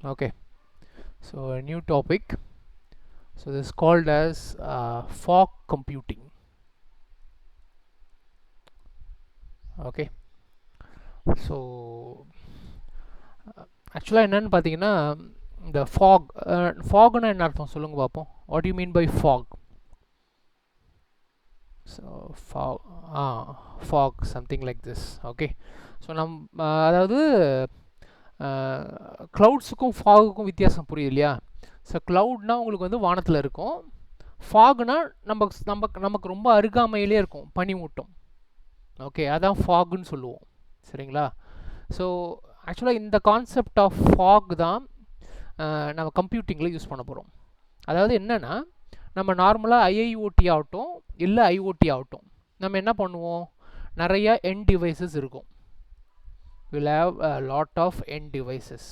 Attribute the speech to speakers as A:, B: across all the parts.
A: Okay, so a new topic. So this is called as fog computing. Okay, so actually என்னன்னு பார்த்தீங்கன்னா இந்த ஃபாக்னா என்ன அர்த்தம் சொல்லுங்க பார்ப்போம். What do you mean by fog? So fog something like this. Okay, so அதாவது க்ளவுட்ஸுக்கும் ஃபாகுக்கும் வித்தியாசம் புரியுது இல்லையா? ஸோ க்ளவுட்னால் உங்களுக்கு வந்து வானத்தில் இருக்கும், ஃபாகுனா நமக்கு ரொம்ப அருகாமையிலே இருக்கும், பனிமூட்டம். ஓகே, அதான் ஃபாகுன்னு சொல்லுவோம், சரிங்களா? ஸோ ஆக்சுவலாக இந்த கான்செப்ட் ஆஃப் ஃபாக் தான் நம்ம கம்ப்யூட்டிங்கில் யூஸ் பண்ண போகிறோம். அதாவது என்னென்னா, நம்ம நார்மலாக ஐஐஓடி ஆகட்டும் இல்லை ஐஓடி ஆகட்டும், நம்ம என்ன பண்ணுவோம், நிறையா எண்ட் டிவைசஸ் இருக்கும். will have a lot of end devices.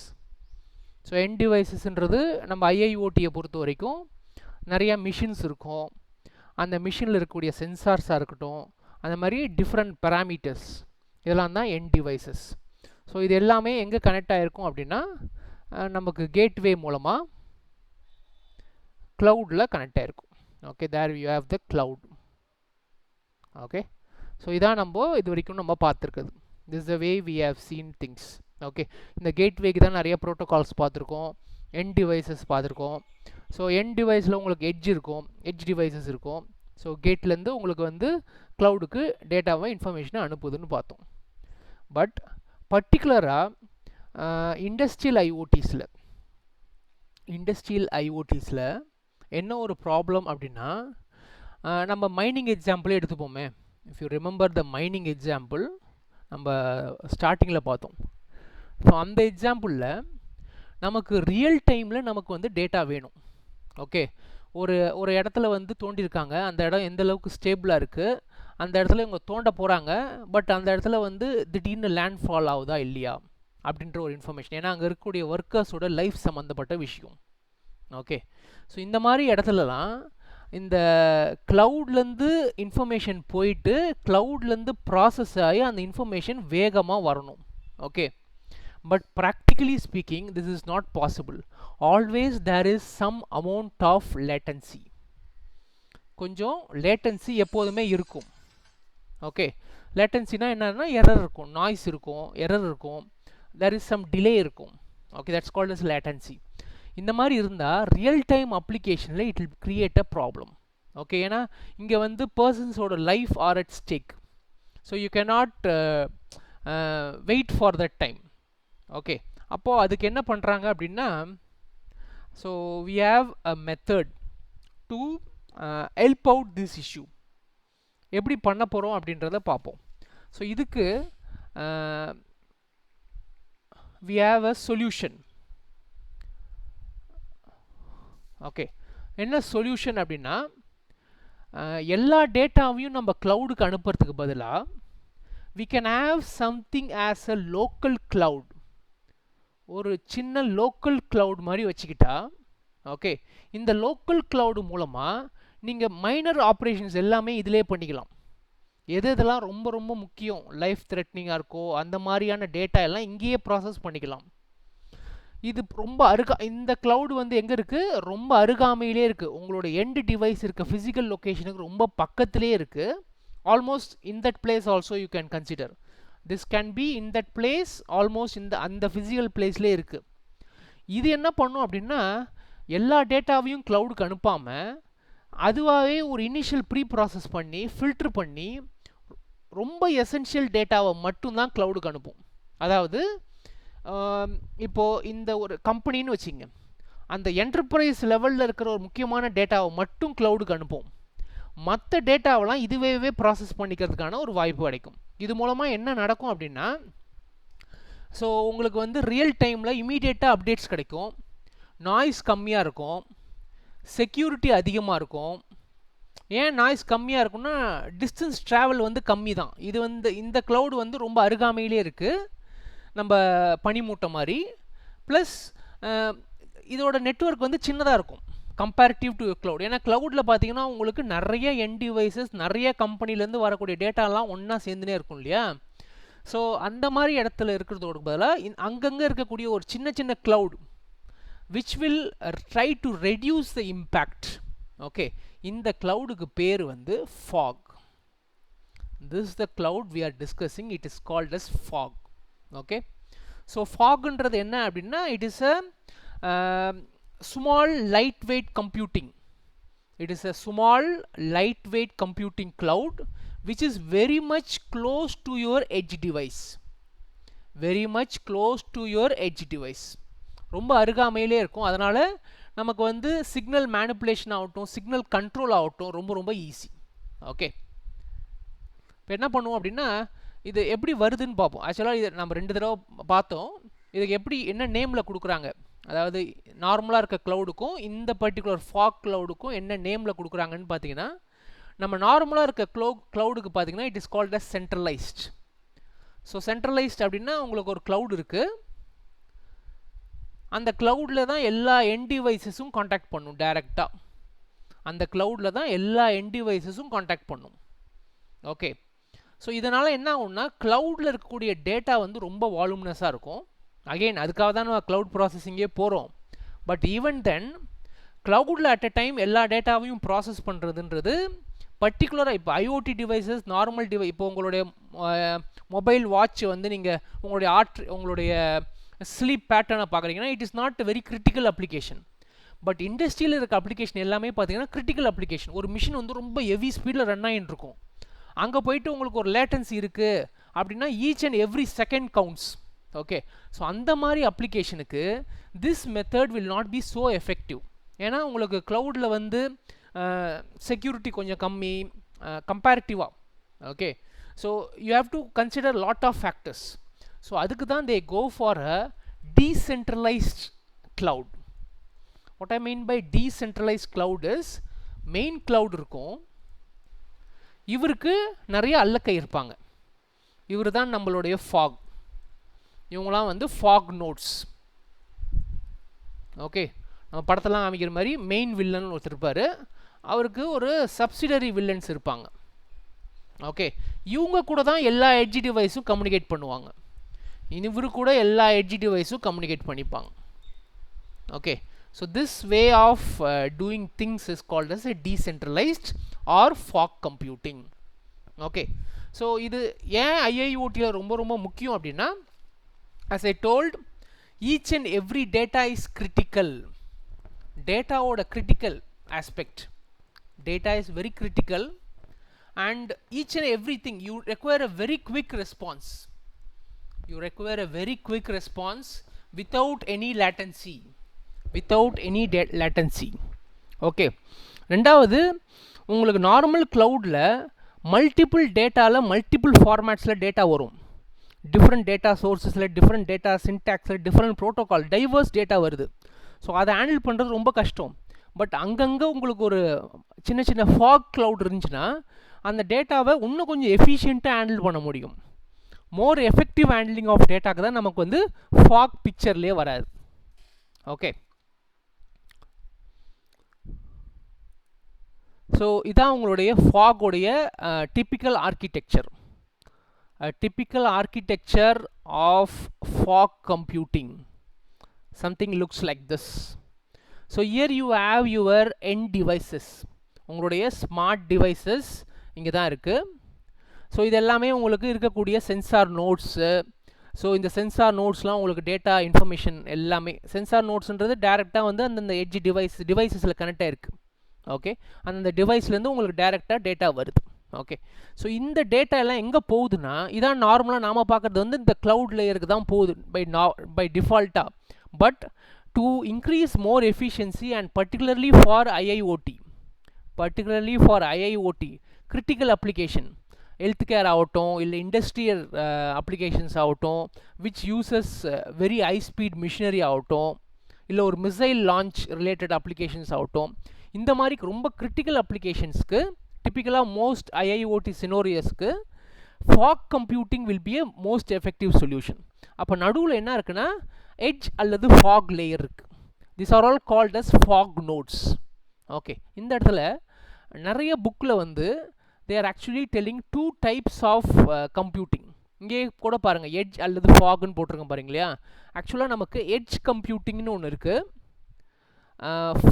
A: So end devicesன்றது நம்ம ஐஐஓடியை பொறுத்த வரைக்கும் நிறையா மிஷின்ஸ் இருக்கும். அந்த மிஷினில் இருக்கக்கூடிய சென்சார்ஸாக இருக்கட்டும், அந்த மாதிரி டிஃப்ரெண்ட் பேராமீட்டர்ஸ், இதெல்லாம் தான் end devices. ஸோ இது எல்லாமே எங்கே கனெக்ட் ஆகிருக்கும் அப்படின்னா, நமக்கு கேட்வே மூலமாக க்ளவுடில் கனெக்ட் ஆகிருக்கும். Okay, there you have the cloud. Okay, so இதான் நம்ம இது வரைக்கும் நம்ம பார்த்துருக்குது. This is the way we have seen things. Okay, இந்த கேட்வேக்கு தான் நிறைய ப்ரோட்டோகால்ஸ் பார்த்துருக்கோம், எண்ட் டிவைசஸ் பார்த்துருக்கோம். ஸோ எண்ட் டிவைஸில் உங்களுக்கு எட்ஜ் இருக்கும், எட்ஜ் டிவைசஸ் இருக்கும். ஸோ கேட்லேருந்து உங்களுக்கு வந்து க்ளவுடுக்கு டேட்டாவை இன்ஃபர்மேஷனை அனுப்புதுன்னு பார்த்தோம். பட் பர்டிகுலராக இண்டஸ்ட்ரியல் ஐஓடிஸில் என்ன ஒரு ப்ராப்ளம் அப்படின்னா, நம்ம மைனிங் எக்ஸாம்பிளே எடுத்துப்போமே. If you remember the mining example நம்ம ஸ்டார்டிங்கில் பார்த்தோம். ஸோ அந்த எக்ஸாம்பிளில் நமக்கு ரியல் டைமில் நமக்கு வந்து டேட்டா வேணும். ஓகே, ஒரு இடத்துல வந்து தோண்டியிருக்காங்க, அந்த இடம் எந்த அளவுக்கு ஸ்டேபிளாக இருக்குது, அந்த இடத்துல இவங்க தோண்ட போகிறாங்க, பட் அந்த இடத்துல வந்து திடீர்னு லேண்ட் ஃபால் ஆகுதா இல்லையா அப்படின்ற ஒரு இன்ஃபர்மேஷன். ஏன்னா அங்கே இருக்கக்கூடிய ஒர்க்கர்ஸோட லைஃப் சம்மந்தப்பட்ட விஷயம். ஓகே, ஸோ இந்த மாதிரி இடத்துலலாம் இந்த க்ளவுட்லேருந்து இன்ஃபர்மேஷன் போயிட்டு க்ளவுட்லேருந்து ப்ராசஸ் ஆகி அந்த இன்ஃபர்மேஷன் வேகமாக வரணும். Okay, but practically speaking this is not possible. Always there is some amount of latency. கொஞ்சம் லேட்டன்சி எப்போதுமே இருக்கும். ஓகே, லேட்டன்சினா என்னன்னா எரர் இருக்கும், நாய்ஸ் இருக்கும், எரர் இருக்கும், தேர் இஸ் சம் டிலே இருக்கும். Okay, that's called as latency. இந்த மாதிரி இருந்தால் ரியல் டைம் அப்ளிகேஷனில் it will create a problem. Okay, ஏன்னா இங்கே வந்து பர்சன்ஸோட life are at stake. So you cannot wait for that time. Okay, அப்போது அதுக்கு என்ன பண்ணுறாங்க அப்படின்னா, so we have a method to help out this issue. எப்படி பண்ண போகிறோம் அப்படின்றத பார்ப்போம். ஸோ இதுக்கு we have a solution. Okay, என்ன சொல்யூஷன் அப்படின்னா, எல்லா டேட்டாவையும் நம்ம க்ளவுடுக்கு அனுப்புறதுக்கு பதிலாக we can have something as a local cloud. ஒரு சின்ன லோக்கல் க்ளவுட் மாதிரி வச்சுக்கிட்டா, ஓகே, இந்த லோக்கல் க்ளவுடு மூலமாக நீங்கள் மைனர் ஆப்ரேஷன்ஸ் எல்லாமே இதிலே பண்ணிக்கலாம். எதெல்லாம் ரொம்ப ரொம்ப முக்கியம், லைஃப் த்ரெட்னிங்காக இருக்கோ அந்த மாதிரியான டேட்டா எல்லாம் இங்கேயே ப்ராசஸ் பண்ணிக்கலாம். இது ரொம்ப இந்த க்ளவுடு வந்து எங்கே இருக்குது, ரொம்ப அருகாமையிலே இருக்குது, உங்களோட எண்ட் டிவைஸ் இருக்க ஃபிசிக்கல் லொக்கேஷனுக்கு ரொம்ப பக்கத்திலே இருக்குது. Almost in that place also you can consider. This can be in that place, almost அந்த ஃபிசிக்கல் பிளேஸ்லேயே இருக்குது. இது என்ன பண்ணும் அப்படின்னா, எல்லா டேட்டாவையும் க்ளவுடுக்கு அனுப்பாமல் அதுவாகவே ஒரு இனிஷியல் ப்ரீ ப்ராசஸ் பண்ணி ஃபில்ட்ரு பண்ணி ரொம்ப எசென்ஷியல் டேட்டாவை மட்டும்தான் க்ளவுடுக்கு அனுப்பும். அதாவது இப்போது இந்த ஒரு கம்பெனின்னு வச்சுங்க, அந்த என்டர்பிரைஸ் லெவலில் இருக்கிற ஒரு முக்கியமான டேட்டாவை மட்டும் க்ளவுடுக்கு அனுப்பும். மற்ற டேட்டாவெல்லாம் இதுவே ப்ராசஸ் பண்ணிக்கிறதுக்கான ஒரு வாய்ப்பு கிடைக்கும். இது மூலமாக என்ன நடக்கும் அப்படின்னா, ஸோ உங்களுக்கு வந்து ரியல் டைமில் இமீடியட்டாக அப்டேட்ஸ் கிடைக்கும், நாய்ஸ் கம்மியாக இருக்கும், செக்யூரிட்டி அதிகமாக இருக்கும். ஏன் நாய்ஸ் கம்மியாக இருக்குன்னா, டிஸ்டன்ஸ் ட்ராவல் வந்து கம்மி தான். இது வந்து இந்த க்ளவுடு வந்து ரொம்ப அருகாமையிலே இருக்குது, நம்ம பனிமூட்டம் மாதிரி. ப்ளஸ் இதோட நெட்வொர்க் வந்து சின்னதாக இருக்கும் கம்பேரிட்டிவ் டு க்ளவுட். ஏன்னா க்ளவுடில் பார்த்தீங்கன்னா உங்களுக்கு நிறைய எண்ட் டிவைசஸ், நிறைய கம்பெனிலேருந்து வரக்கூடிய டேட்டாலாம் ஒன்றா சேர்ந்துனே இருக்கும் இல்லையா? ஸோ அந்த மாதிரி இடத்துல இருக்கிறதோட பதிலாக அங்கங்கே இருக்கக்கூடிய ஒரு சின்ன சின்ன cloud, which will try to reduce the impact. Okay, இந்த cloudக்கு பேர் வந்து fog. This is the cloud we are discussing. It is called as fog. Okay, so fog ன்றது என்ன அப்படின்னா, it is a small lightweight computing. It is a small lightweight computing cloud which is very much close to your edge device. Very much close to your edge device. ரொம்ப அருகாமையிலே இருக்கும். அதனால நமக்கு வந்து signal manipulation ஆகட்டும், signal control ஆகட்டும் ரொம்ப easy. Okay, இப்போ என்ன பண்ணுவோம் அப்படின்னா, இது எப்படி வருதுன்னு பார்ப்போம். ஆக்சுவலாக இது நம்ம 2 தடவை பார்த்தோம். இதுக்கு எப்படி என்ன நேமில் கொடுக்குறாங்க, அதாவது நார்மலாக இருக்க க்ளவுடுக்கும் இந்த பர்டிகுலர் ஃபாக் க்ளவுடுக்கும் என்ன நேமில் கொடுக்குறாங்கன்னு பார்த்தீங்கன்னா, நம்ம நார்மலாக இருக்க க்ளவுடுக்கு பார்த்தீங்கன்னா it is called as centralized. So centralized அப்படின்னா உங்களுக்கு ஒரு க்ளவுட் இருக்குது, அந்த க்ளவுடில் தான் எல்லா எண்ட் டிவைஸஸும் காண்டாக்ட் பண்ணும் டைரெக்டாக. அந்த க்ளவுடில் தான் எல்லா எண்ட் டிவைஸஸும் காண்டாக்ட் பண்ணும். ஓகே, ஸோ இதனால் என்ன ஆகும்னா, க்ளவுடில் இருக்கக்கூடிய டேட்டா வந்து ரொம்ப வால்யூமினஸாக இருக்கும். அகெயின் அதுக்காக தான் நம்ம க்ளவுட் ப்ராசஸிங்கே போகிறோம். பட் ஈவன் தென் க்ளவுடில் அட் அ டைம் எல்லா டேட்டாவையும் ப்ராசஸ் பண்ணுறதுன்றது பர்டிகுலராக இப்போ ஐஓடி டிவைசஸ், நார்மல் இப்போ உங்களுடைய மொபைல் வாட்ச் வந்து நீங்கள் உங்களுடைய ஸ்லீப் பேட்டர்னை பார்க்குறீங்கன்னா it is not very critical application. But இண்டஸ்ட்ரியில் இருக்க அப்ளிகேஷன் எல்லாமே பார்த்தீங்கன்னா கிரிட்டிக்கல் அப்ளிகேஷன். ஒரு மிஷின் வந்து ரொம்ப ஹெவி ஸ்பீடில் ரன் ஆகிட்டு இருக்கும், அங்கே போயிட்டு உங்களுக்கு ஒரு லேட்டன்சி இருக்குது அப்படின்னா each and every second counts. Okay, so அந்த மாதிரி அப்ளிகேஷனுக்கு this method will not be so effective. ஏன்னா உங்களுக்கு க்ளவுடில் வந்து செக்யூரிட்டி கொஞ்சம் கம்மி கம்பேரிட்டிவாக. Okay, so you have to consider lot of factors. So அதுக்கு தான் they go for a decentralized cloud. What I mean by decentralized cloud is main cloud இருக்கும், இவருக்கு நிறைய அல்லக்கை இருப்பாங்க. இவர் தான் நம்மளுடைய ஃபாக். இவங்களாம் வந்து ஃபாக் நோட்ஸ். ஓகே, நம்ம படத்தெல்லாம் காமிக்கிற மாதிரி மெயின் வில்லன் ஒருத்தர் இருப்பார், அவருக்கு ஒரு சப்சிடரி வில்லன்ஸ் இருப்பாங்க. ஓகே, இவங்க கூட தான் எல்லா எட்ஜ் டிவைஸும் கம்யூனிகேட் பண்ணுவாங்க. இவரு கூட எல்லா எட்ஜ் டிவைஸும் கம்யூனிகேட் பண்ணிப்பாங்க. Okay, so this way of doing things is called as a decentralized or fog computing. Okay, so இது ஏன் ஐஐஓடியில் ரொம்ப முக்கியம் அப்படின்னா, as I told, each and every data is critical. Data oda critical aspect. Data is very critical, and each and everything you require a very quick response. You require a very quick response without any latency. Without any latency. Okay. ரெண்டாவது, உங்களுக்கு normal க்ளவுடில் multiple டேட்டாவில் multiple ஃபார்மேட்ஸில் data வரும். Different data சோர்ஸஸில், different data சின்டாக்ஸில், different protocol, diverse data வருது. So அதை ஹேண்டில் பண்ணுறது ரொம்ப கஷ்டம். பட் அங்கங்கே உங்களுக்கு ஒரு சின்ன ஃபாக் க்ளவுட் இருந்துச்சுன்னா அந்த டேட்டாவை இன்னும் கொஞ்சம் எஃபிஷியண்ட்டாக ஹேண்டில் பண்ண முடியும். மோர் எஃபெக்டிவ் ஹேண்ட்லிங் ஆஃப் டேட்டாக்கு தான் நமக்கு வந்து ஃபாக் பிக்சர்லேயே வராது. ஓகே, ஸோ இதான் உங்களுடைய ஃபாகோடைய typical architecture. Typical architecture of fog computing, something looks like this. So here you have your end devices, உங்களுடைய ஸ்மார்ட் டிவைசஸ் இங்கே தான் இருக்குது. ஸோ இது எல்லாமே உங்களுக்கு இருக்கக்கூடிய சென்சார் நோட்ஸு. ஸோ இந்த சென்சார் நோட்ஸ்லாம் உங்களுக்கு டேட்டா இன்ஃபர்மேஷன் எல்லாமே, சென்சார் நோட்ஸுன்றது டேரெக்டாக வந்து அந்தந்த எட்ஜ் டிவைஸஸில் கனெக்ட் ஆகிருக்கு. ஓகே, அந்தந்த டிவைஸ்லேருந்து உங்களுக்கு டேரெக்டாக டேட்டா வருது. ஓகே, ஸோ இந்த டேட்டா எல்லாம் எங்கே போகுதுன்னா, இதான் நார்மலாக நாம் பார்க்குறது வந்து இந்த க்ளவுட் லேயருக்கு தான் போகுது பை டிஃபால்ட்டாக. But to increase more efficiency and particularly for IIoT critical application, health care ஆகட்டும், இல்லை இண்டஸ்ட்ரியல் அப்ளிகேஷன்ஸ் ஆகட்டும், which uses very high speed machinery ஆகட்டும், இல்லை ஒரு மிசைல் லான்ச் ரிலேட்டட் அப்ளிகேஷன்ஸ் ஆகட்டும், இந்த மாதிரி ரொம்ப கிரிட்டிக்கல் அப்ளிகேஷன்ஸ்க்கு typically most IIoT scenariosக்கு fog computing will be a most effective solution. அப்போ நடுவில் என்ன இருக்குன்னா edge அல்லது fog layer இருக்கு. These are all called as fog nodes. Okay, இந்த இடத்துல நிறைய புக்கில் வந்து they are actually telling two types of computing. இங்கே கூட பாருங்கள் edge அல்லது fogன்னு போட்டிருக்கேன் பாருங்க இல்லையா. ஆக்சுவலாக நமக்கு edge computingனு ஒன்று இருக்குது,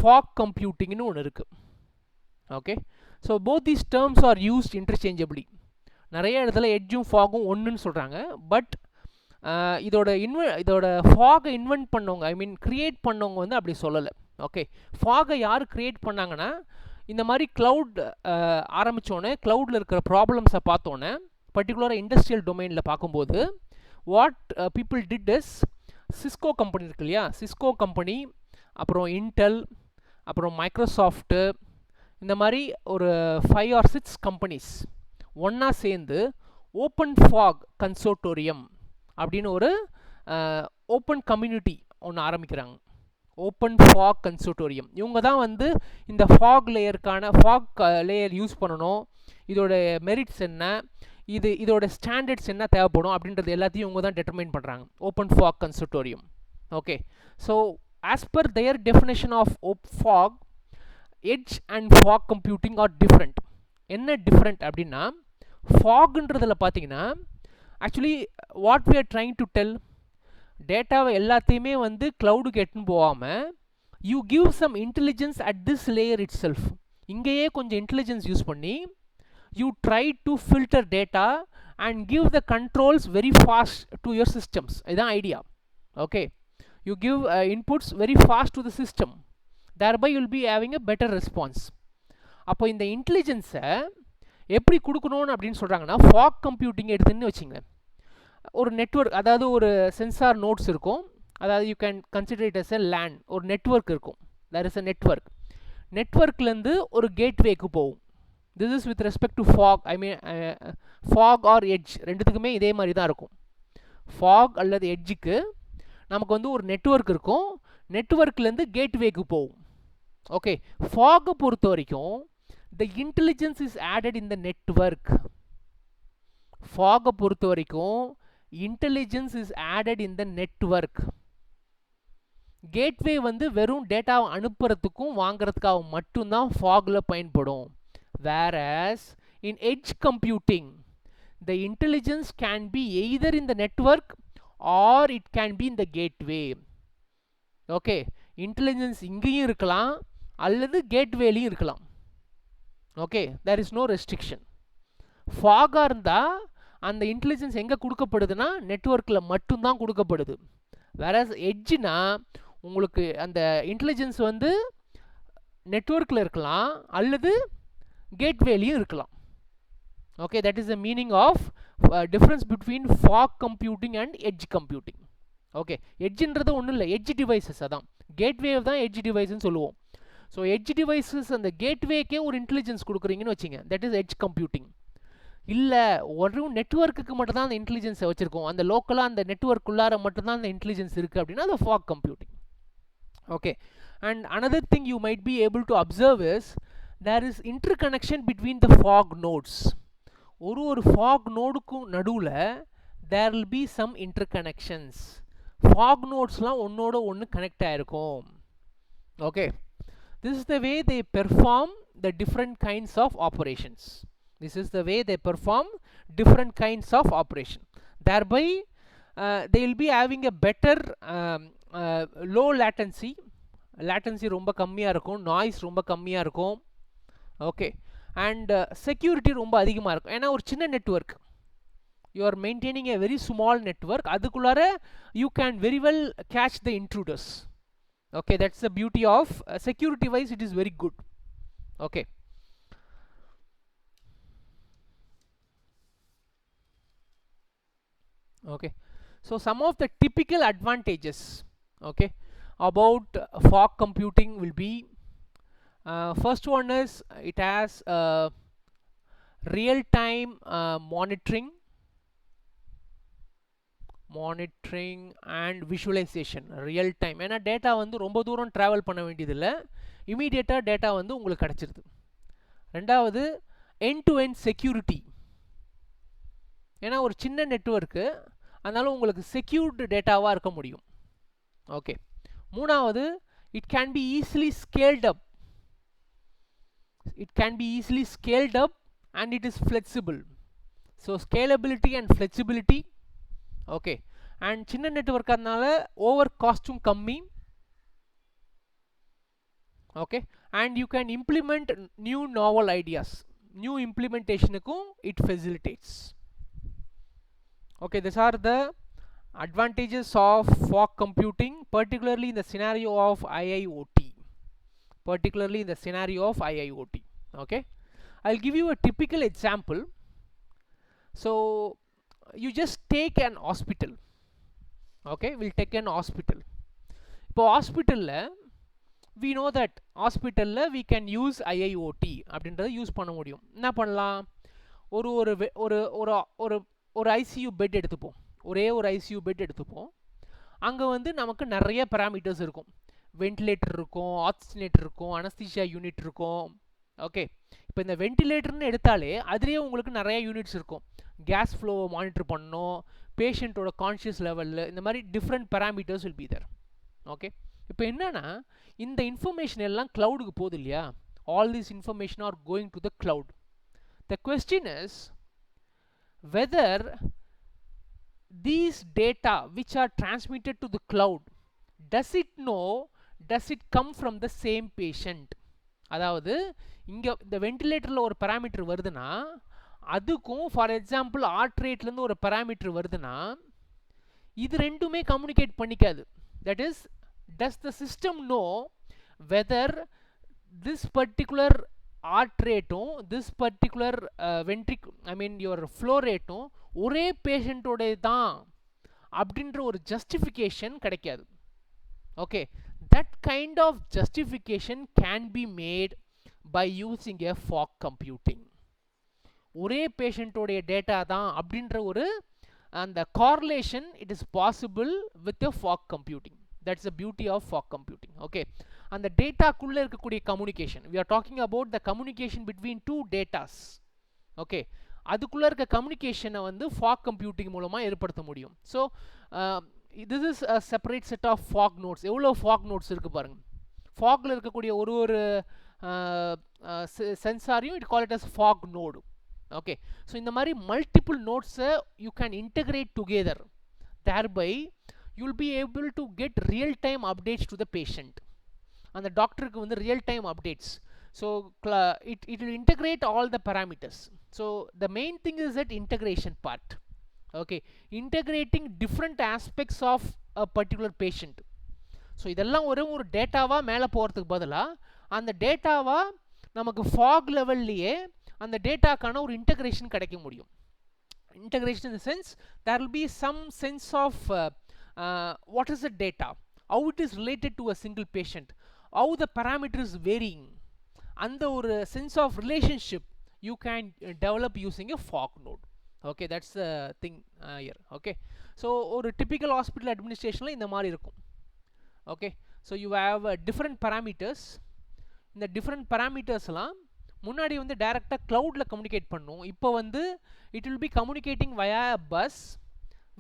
A: fog computing னு ஒன்று இருக்குது. Okay, so both these terms are used interchangeably. நிறைய இடத்துல எட்ஜும் ஃபாகும் ஒன்றுன்னு சொல்கிறாங்க. பட் இதோட ஃபாகை இன்வென்ட் பண்ணவங்க, ஐ மீன் க்ரியேட் பண்ணவங்க வந்து அப்படி சொல்லலை. ஓகே, ஃபாகை யார் க்ரியேட் பண்ணாங்கன்னா, இந்த மாதிரி க்ளவுட் ஆரம்பித்தோன்னே க்ளவுடில் இருக்கிற ப்ராப்ளம்ஸை பார்த்தோன்னே, பர்டிகுலராக இண்டஸ்ட்ரியல் டொமைனில் பார்க்கும்போது what people did is, Cisco company இருக்கு இல்லையா, சிஸ்கோ கம்பெனி, அப்புறம் இன்டெல், அப்புறம் மைக்ரோசாஃப்ட்டு, இந்த மாதிரி ஒரு 5 or 6 கம்பெனிஸ் ஒன்றா சேர்ந்து ஓப்பன் ஃபாக் கன்சோர்ட்டோரியம் அப்படின்னு ஒரு ஓப்பன் கம்யூனிட்டி ஒன்று ஆரம்பிக்கிறாங்க. Open fog consortium. இவங்க தான் வந்து இந்த ஃபாக் லேயர் யூஸ் பண்ணணும், இதோட மெரிட்ஸ் என்ன, இதோட ஸ்டாண்டர்ட்ஸ் என்ன தேவைப்படும் அப்படின்றது எல்லாத்தையும் இவங்க தான் டெட்டர்மைன் பண்ணுறாங்க. Open fog consortium. Okay, so as per their definition of fog, edge and fog computing are different. என்ன டிஃப்ரெண்ட் அப்படின்னா, ஃபாக்ன்றதில் பார்த்தீங்கன்னா actually what we are trying to tell, டேட்டாவை எல்லாத்தையுமே வந்து க்ளவுடுக்கு எட்டுன்னு போகாமல் you give some intelligence at this layer itself. இங்கேயே கொஞ்சம் இன்டெலிஜென்ஸ் யூஸ் பண்ணி you try to filter data and give the controls very fast to your systems. இதுதான் idea. Okay, you give inputs very fast to the system, thereby you will be having a better response. அப்போ இந்த இன்டெலிஜென்ஸை எப்படி கொடுக்கணும்னு அப்படின்னு சொல்கிறாங்கன்னா, fog computing எடுத்துன்னு வச்சுங்க. ஒரு நெட்வொர்க், அதாவது ஒரு சென்சார் நோட்ஸ் இருக்கும், அதாவது you can consider it as a LAN. ஒரு நெட்வொர்க் இருக்கும், தேர் இஸ் அ நெட்வொர்க். நெட்வொர்க்லேருந்து ஒரு கேட்வேக்கு போகும். This is with respect to fog, I mean fog or edge, ரெண்டுத்துக்குமே இதே மாதிரி தான் இருக்கும். ஃபாக் அல்லது எட்ஜுக்கு நமக்கு வந்து ஒரு நெட்வொர்க் இருக்கும், நெட்வொர்க்லேருந்து கேட்வேக்கு போகும். ஓகே, ஃபாகை பொறுத்த வரைக்கும் the intelligence is added in the network. ஃபாகை பொறுத்த வரைக்கும் intelligence is added in the network. Gateway வந்து வெறும் டேட்டாவை அனுப்புறதுக்கும் வாங்குறதுக்காக மட்டும்தான் ஃபாகில் பயன்படும். Whereas in edge computing the intelligence can be either in the network or it can be in the gateway. Okay, intelligence இங்கேயும் இருக்கலாம் அல்லது கேட்வேலையும் இருக்கலாம். Okay, there is no restriction. ஃபாகாக இருந்தால் அந்த இன்டெலிஜென்ஸ் எங்கே கொடுக்கப்படுதுன்னா நெட்வொர்க்கில் மட்டும்தான் கொடுக்கப்படுது. வேற எட்ஜுனா உங்களுக்கு அந்த இன்டெலிஜென்ஸ் வந்து நெட்வொர்க்கில் இருக்கலாம் அல்லது கேட்வேலையும் இருக்கலாம். Okay, that is the meaning of difference between fog computing and edge computing. Okay, edgeன்றது ஒன்றும் இல்லை, எட்ஜ் டிவைசஸ் அதான். கேட்வே தான் எட்ஜ் டிவைஸ்ன்னு சொல்லுவோம். ஸோ எட்ஜ் டிவைசஸ் அந்த கேட்வேக்கே ஒரு இன்டெலிஜென்ஸ் கொடுக்குறீங்கன்னு வச்சுங்க, தட் இஸ் எட்ஜ் கம்ப்யூட்டிங். இல்லை, ஒரு நெட்வொர்க்குக்கு மட்டும் தான் அந்த இன்டெலிஜென்ஸை வச்சுருக்கோம், அந்த லோக்கலாக அந்த நெட்வொர்க்குள்ளார மட்டும்தான் அந்த இன்டெலிஜென்ஸ் இருக்குது அப்படின்னா அது fog computing. Okay, and another thing you might be able to observe is there is interconnection between the fog nodes. ஒரு ஃபாக் நோடுக்கும் நடுவில் there will be some interconnections. Fog நோட்ஸ்லாம் ஒன்னோட ஒன்று கனெக்ட் ஆகிருக்கும். Okay, this is the way they perform the different kinds of operations. This is the way they perform different kinds of operation. Thereby they will be having a better low latency. Latency ரொம்ப கம்மியாக இருக்கும், noise ரொம்ப கம்மியாக இருக்கும். Okay, and security ரொம்ப அதிகமாக இருக்கும். ஏன்னா ஒரு சின்ன network, you are maintaining a very small network, அதுக்குள்ளார you can very well catch the intruders. Okay, that's the beauty of security wise it is very good. Okay, okay, so some of the typical advantages, okay, about fog computing will be first one is it has real time monitoring and visualization. real time ஏன்னா data வந்து ரொம்ப தூரம் travel பண்ண வேண்டியதில்லை, இமீடியட்டாக data வந்து உங்களுக்கு கிடச்சிருது. ரெண்டாவது எண்ட் டு எண்ட் செக்யூரிட்டி. ஏன்னா ஒரு சின்ன நெட்வொர்க்கு, அதனால உங்களுக்கு செக்யூர்டு டேட்டாவாக இருக்க முடியும். ஓகே, மூணாவது it can be easily scaled up. and it is flexible. So scalability and flexibility. Okay, and சின்ன நெட்வொர்க் அதனால ஓவர் காஸ்ட்டும் கம்மி. Okay, and you can implement new novel ideas, new implementation it facilitates. Okay, these are the advantages of fog computing, particularly in the scenario of IIoT. Particularly in the scenario of IIoT. Okay, I'll give you a typical example. So you just take an hospital. Okay, we'll take an hospital. இப்போ ஹாஸ்பிட்டலில் we know that ஹாஸ்பிட்டலில் we can use IIoT அப்படின்றத use பண்ண முடியும். என்ன பண்ணலாம், ஒரு ஒரு ஒரு ஒரு ஒரு ஒரு ஐசியூ பெட் எடுத்துப்போம், ஒரே ஒரு ஐசியூ பெட் எடுத்துப்போம். அங்கே வந்து நமக்கு நிறைய பேராமீட்டர்ஸ் இருக்கும். வென்டிலேட்டர் இருக்கும், ஆக்சிஜனேட்டர் இருக்கும், அனஸ்தீசியா யூனிட் இருக்கும். ஓகே, இப்போ இந்த வென்டிலேட்டர்னு எடுத்தாலே அதுலேயே உங்களுக்கு நிறைய யூனிட்ஸ் இருக்கும். கேஸ் ஃப்ளோவை மானிட்டர் பண்ணணும், பேஷண்ட்டோட கான்ஷியஸ் லெவலில், இந்த மாதிரி different parameters will be there. Okay, இப்போ என்னன்னா இந்த இன்ஃபர்மேஷன் எல்லாம் க்ளவுடுக்கு போகுது இல்லையா, all this information are going to the cloud. The question is whether these data which are transmitted to the cloud, does it come from the same patient? அதாவது இங்கே இந்த வென்டிலேட்டரில் ஒரு பேராமீட்டர் வருதுன்னா அதுக்கும் ஃபார் எக்ஸாம்பிள் ஹார்ட் ரேட்லேருந்து ஒரு parameter வருதுன்னா இது ரெண்டுமே கம்யூனிகேட் பண்ணிக்காது. That is, does the system know whether this particular heart ரேட்டும் this particular your flow ரேட்டும் ஒரே பேஷண்ட்டோடைய தான் அப்படின்ற ஒரு ஜஸ்டிஃபிகேஷன் கிடைக்காது. Okay, that kind of justification can be made by using a fog computing. ஒரே பேஷண்ட்டோடைய டேட்டா தான் அப்படின்ற ஒரு அந்த correlation it is possible with a fog computing. That's the beauty of fog computing. Okay, and the data குள்ள இருக்கக்கூடிய communication, we are talking about the communication between two datas. Okay, அதுக்குள்ள இருக்க கம்யூனிகேஷனை வந்து ஃபாக் கம்ப்யூட்டிங் மூலமாக ஏற்படுத்த முடியும். So this is a separate set of fog nodes. எவ்வளோ fog nodes இருக்குது பாருங்கள். ஃபாகில் இருக்கக்கூடிய ஒரு ஒரு சென்சாரையும் it call it as fog node. Okay, so இந்த மாதிரி மல்டிபிள் நோட்ஸை you can integrate together, thereby you will be able to get real time updates to the patient. அந்த டாக்டருக்கு வந்து real time updates. So it will integrate all the parameters. So the main thing is that integration part. Okay, integrating different aspects of a particular patient. So இதெல்லாம் ஒரு டேட்டாவா மேலே போகிறதுக்கு பதிலாக அந்த டேட்டாவா நமக்கு ஃபாக் லெவல்லையே அந்த டேட்டாக்கான ஒரு இன்டகிரேஷன் கிடைக்க முடியும். Integration in the sense there will be some sense of what is the data, how it is related to a single patient, how the parameter is varying, and ஒரு sense of relationship you can develop using a fog node. Okay, that's the thing here. Okay, so ஒரு typical hospital administrationல இந்த மாதிரி இருக்கும். Okay, so you have different parameters. இந்த different parametersலாம் முன்னாடி வந்து டைரெக்டாக க்ளவுடில் communicate பண்ணும். இப்போ வந்து it will be communicating via a bus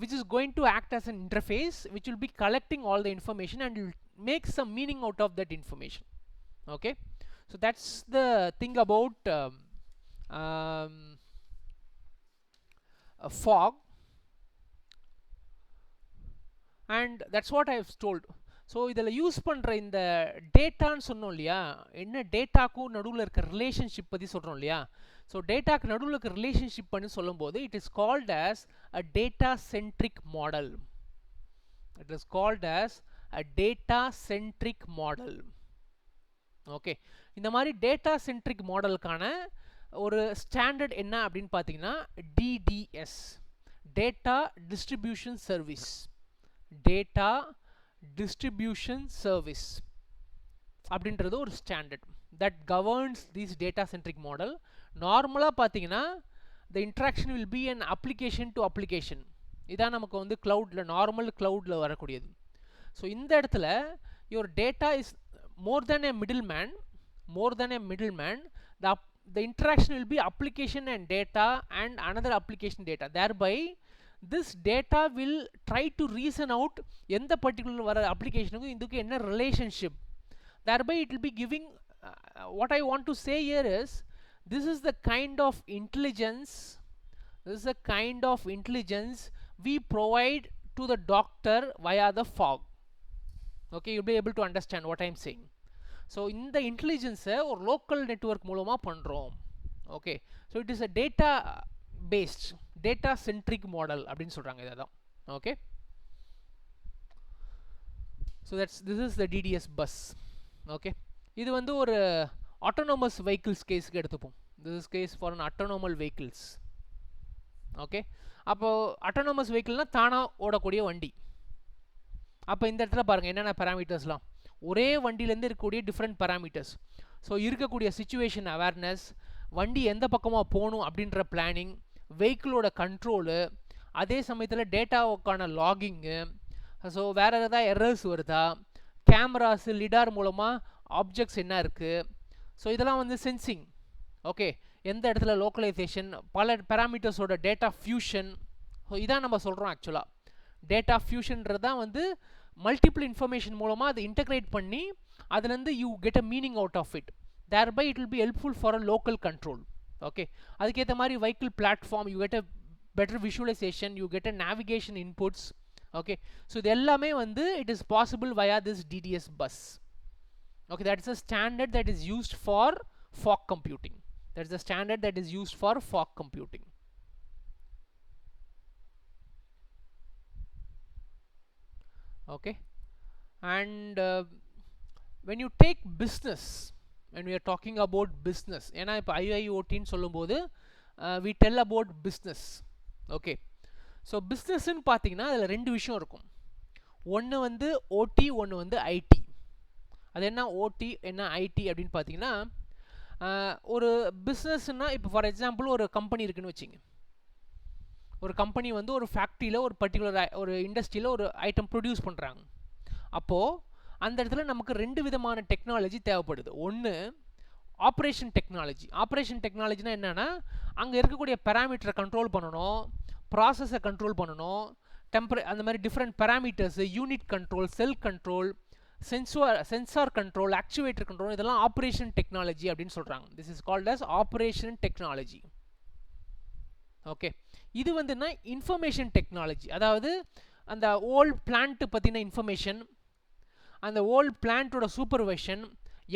A: which is going to act as an interface which will be collecting all the information and will make some meaning out of that information. Okay, so that's the thing about fog, and that's what I have told. So இதில் use பண்ணுற இந்த டேட்டான்னு சொன்னோம் இல்லையா, என்ன டேட்டாக்கும் நடுவில் இருக்க relationship பற்றி சொல்கிறோம் இல்லையா. ஸோ டேட்டாக்கு நடுவில் இருக்க ரிலேஷன்ஷிப் பண்ணி சொல்லும்போது it is called as a data centric model. It is called as a data centric model. Okay, இந்த மாதிரி டேட்டா சென்ட்ரிக் மாடலுக்கான ஒரு ஸ்டாண்டர்ட் என்ன அப்படின்னு பார்த்தீங்கன்னா DDS, data distribution service. Data distribution service அப்படின்றது ஒரு standard that governance these data centric model. நார்மலாக பார்த்தீங்கன்னா த interaction will be an application to application. இதான் நமக்கு வந்து க்ளவுடில் நார்மல் க்ளவுடில் வரக்கூடியது. ஸோ இந்த இடத்துல your data is more than a middle man, the interaction will be application and data and another application data. Thereby this data will try to reason out எந்த particular வர applicationக்கும் இதுக்கு என்ன relationship. Thereby it will be giving what I want to say here is this is the kind of intelligence we provide to the doctor via the fog. Okay, you'll be able to understand what I'm saying. So இந்த இன்டெலிஜென்ஸை ஒரு local network மூலமாக பண்ணுறோம். Okay, so it is a data based data centric model அப்படின்னு சொல்கிறாங்க இதை தான். Okay, so this is the DDS bus. Okay, இது வந்து ஒரு ஆட்டோனமஸ் வெஹிக்கிள்ஸ் கேஸுக்கு எடுத்துப்போம். This is case for an autonomous vehicles. Okay, அப்போது ஆட்டோனமஸ் வெஹிக்கிள்னால் தானாக ஓடக்கூடிய வண்டி. அப்போ இந்த இடத்துல பாருங்கள் என்னென்ன பேராமீட்டர்ஸ்லாம், ஒரே வண்டியிலேருந்து இருக்கக்கூடிய டிஃப்ரெண்ட் பேராமீட்டர்ஸ். ஸோ இருக்கக்கூடிய சிச்சுவேஷன் அவேர்னஸ், வண்டி எந்த பக்கமாக போகணும் அப்படின்ற பிளானிங், வெஹிக்கிளோட கண்ட்ரோலு, அதே சமயத்தில் டேட்டாவுக்கான லாகிங்கு, ஸோ வேறு ஏதாவது எரர்ஸ் வருதா, கேமராஸு லிடார் மூலமாக ஆப்ஜெக்ட்ஸ் என்ன இருக்குது, ஸோ இதெல்லாம் வந்து சென்சிங். ஓகே, எந்த இடத்துல லோக்கலைசேஷன், பல பேராமீட்டர்ஸோட டேட்டா ஃபியூஷன். ஸோ இதான் நம்ம சொல்கிறோம் ஆக்சுவலாக. டேட்டா ஃபியூஷன்றது தான் வந்து மல்டிபிள் இன்ஃபர்மேஷன் மூலமாக அதை இன்டகிரேட் பண்ணி அதுலேருந்து you get a meaning out of it. Thereby it will be helpful for a local control. Okay, அதுக்கேற்ற மாதிரி vehicle platform, you get a better visualization, you get a navigation inputs. Okay, so இது எல்லாமே வந்து it is possible via this DDS bus. Okay, that is a standard that is used for fog computing. That is the standard that is used for fog computing. Okay, and when you take business, when we are talking about business, ஏன்னா இப்போ IIoTன்னு சொல்லும்போது we tell about business. Okay, so பிஸ்னஸ்ன்னு பார்த்தீங்கன்னா அதில் ரெண்டு விஷயம் இருக்கும். ஒன்று வந்து ஓடி, ஒன்று வந்து ஐடி. அது என்ன ஓடி என்ன ஐடி அப்படின்னு பார்த்தீங்கன்னா, ஒரு பிஸ்னஸ்னால் இப்போ ஃபார் எக்ஸாம்பிள் ஒரு கம்பெனி இருக்குன்னு வச்சுங்க. ஒரு கம்பெனி வந்து ஒரு ஃபேக்ட்ரியில் ஒரு பர்டிகுலர் ஒரு இண்டஸ்ட்ரியில் ஒரு ஐட்டம் ப்ரொடியூஸ் பண்ணுறாங்க. அப்போது அந்த இடத்துல நமக்கு ரெண்டு விதமான டெக்னாலஜி தேவைப்படுது. ஒன்று ஆப்ரேஷன் டெக்னாலஜி. ஆப்ரேஷன் டெக்னாலஜினா என்னென்னா, அங்கே இருக்கக்கூடிய பேராமீட்டரை கண்ட்ரோல் பண்ணணும், ப்ராசஸை கண்ட்ரோல் பண்ணணும், அந்த மாதிரி different parameters, unit control, cell control, sensor control, actuator control, இதெல்லாம் ஆப்ரேஷன் டெக்னாலஜி அப்படின்னு சொல்கிறாங்க. This is called as operation technology. Okay, இது வந்துன்னா இன்ஃபர்மேஷன் டெக்னாலஜி. அதாவது அந்த ஓல்ட் பிளான்ட்டு பற்றின இன்ஃபர்மேஷன், அந்த ஓல்ட் பிளான்ட்டோட சூப்பர்வைஷன்,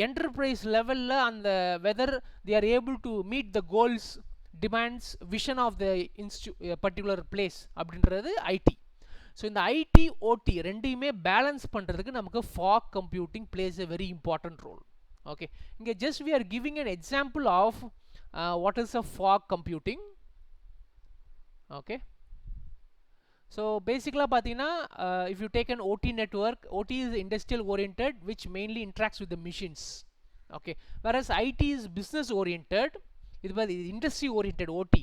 A: என்டர்பிரைஸ் லெவலில் அந்த whether they are able to meet the goals, demands, vision of the particular place அப்படின்றது ஐடி. ஸோ இந்த ஐடி ஓடி ரெண்டையுமே பேலன்ஸ் பண்ணுறதுக்கு நமக்கு ஃபாக் கம்ப்யூட்டிங் பிளேஸ் எ வெரி இம்பார்ட்டன்ட் ரோல். ஓகே, இங்கே just we are giving an example of what is a fog computing. Okay, so பேசிக்கலாக பார்த்தீங்கன்னா if you take an OT network, OT is industrial oriented which mainly interacts with the machines. Okay, whereas IT is business oriented, இது industry oriented OT.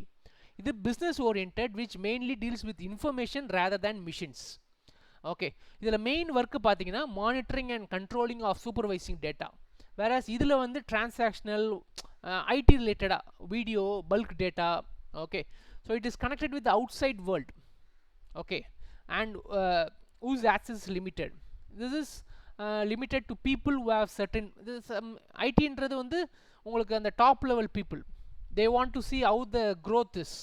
A: இது business oriented which mainly deals with information rather than machines. Okay, இதில் main work பார்த்தீங்கன்னா monitoring and controlling of supervising data. Whereas இதில் வந்து transactional IT ரிலேட்டடாக video bulk data. Okay, so it is connected with outside world. Okay, and whose access is limited. This is limited to people who have certain IT ன்றது வந்து உங்களுக்கு அந்த top level people, they want to see how the growth is.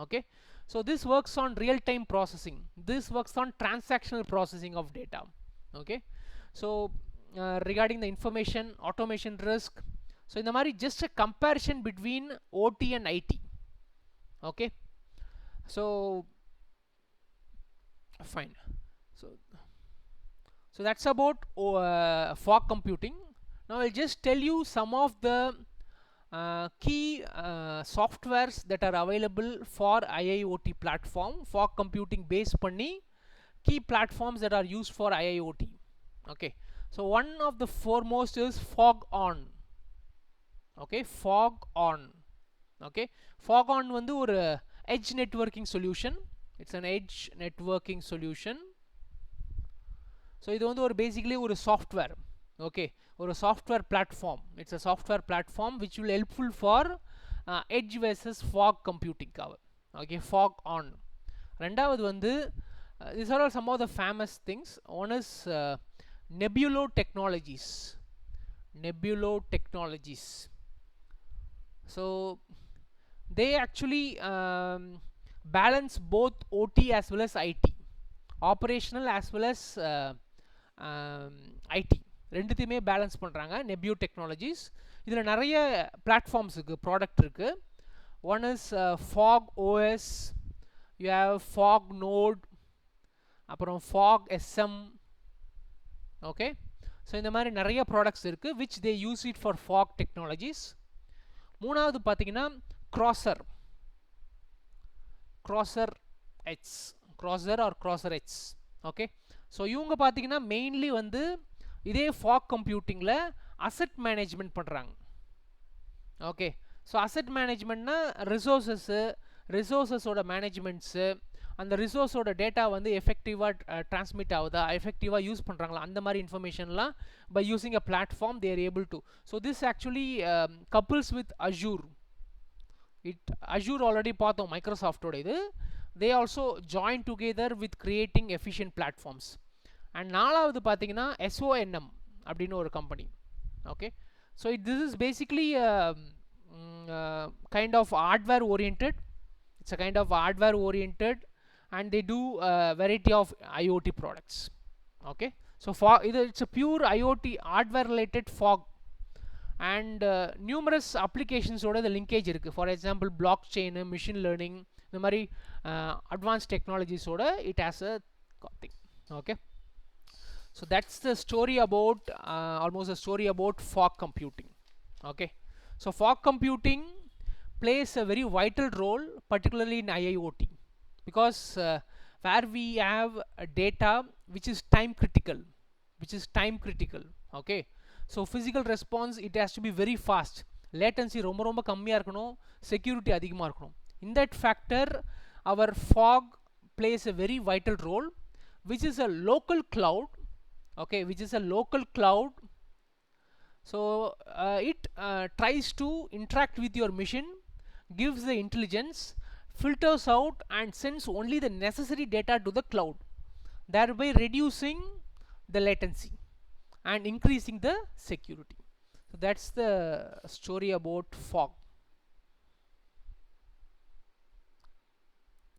A: Okay, so this works on real time processing, this works on transactional processing of data. Okay, so regarding the information automation risk, so இந்த மாதிரி just a comparison between OT and IT. Okay, so fine, so that's about fog computing. Now I'll just tell you some of the key softwares that are available for IIoT platform, fog computing based panni key platforms that are used for IIoT. Okay, so one of the foremost is FogOn. Okay, FogOn. Okay, FogOn வந்து ஒரு edge networking solution. It's an edge networking solution. So இது வந்து ஒரு basically ஒரு software. Okay, ஒரு software platform. It's a software platform which will helpful for edge versus fog computing. Okay, FogOn. ரெண்டாவது வந்து these are all some of the famous things. One is Nebulo Technologies. Nebulo Technologies. So they actually balance both OT as well as IT, operational as well as IT. ரெண்டுத்தையுமே balance பண்ணுறாங்க நெபியூ technologies. இதில் நிறைய platforms இருக்குது, product இருக்குது. One is fog OS, you have fog node, அப்புறம் fog SM. Okay, so இந்த மாதிரி நிறைய ப்ராடக்ட்ஸ் இருக்குது which they use it for fog technologies. மூணாவது பார்த்தீங்கன்னா Crosser, Crosser H, Crosser R Crosser H. Okay, so இவங்க பார்த்தீங்கன்னா மெயின்லி வந்து இதே ஃபாக் கம்ப்யூட்டிங்கில் அசெட் மேனேஜ்மெண்ட் பண்ணுறாங்க. ஓகே, ஸோ அசெட் மேனேஜ்மெண்ட்னா ரிசோர்ஸஸோட மேனேஜ்மெண்ட்ஸு, அந்த ரிசோர்ஸோட டேட்டா வந்து எஃபெக்டிவாக ட்ரான்ஸ்மிட் ஆகுதா, எஃபெக்டிவாக யூஸ் பண்ணுறாங்களா, அந்த மாதிரி இன்ஃபர்மேஷன்லாம் by using a platform they are able to. So this actually couples with Azure. Azure already பார்த்தோம் மைக்ரோசாஃப்டோட இது. They also join together with creating efficient platforms. And நாலாவது பார்த்தீங்கன்னா SONM அப்படின்னு ஒரு company. Okay, so this is basically kind of hardware oriented. It's a kind of hardware oriented and they do a variety of IoT products. Okay, so it's a pure IoT hardware related fog, and numerous applications oda the linkage irukku. For example, blockchain, machine learning, the mari advanced technologies oda it has a thing. Okay, so that's the story about almost a story about fog computing. Okay, so fog computing plays a very vital role, particularly in IIoT, because where we have data which is time critical. Okay, so physical response it has to be very fast, latency ரொம்ப கம்மியா இருக்கணும், security அதிகமா இருக்கணும். In that factor our fog plays a very vital role, which is a local cloud. Okay, which is a local cloud. So it tries to interact with your machine, gives the intelligence, filters out and sends only the necessary data to the cloud, thereby reducing the latency and increasing the security. So that's the story about fog.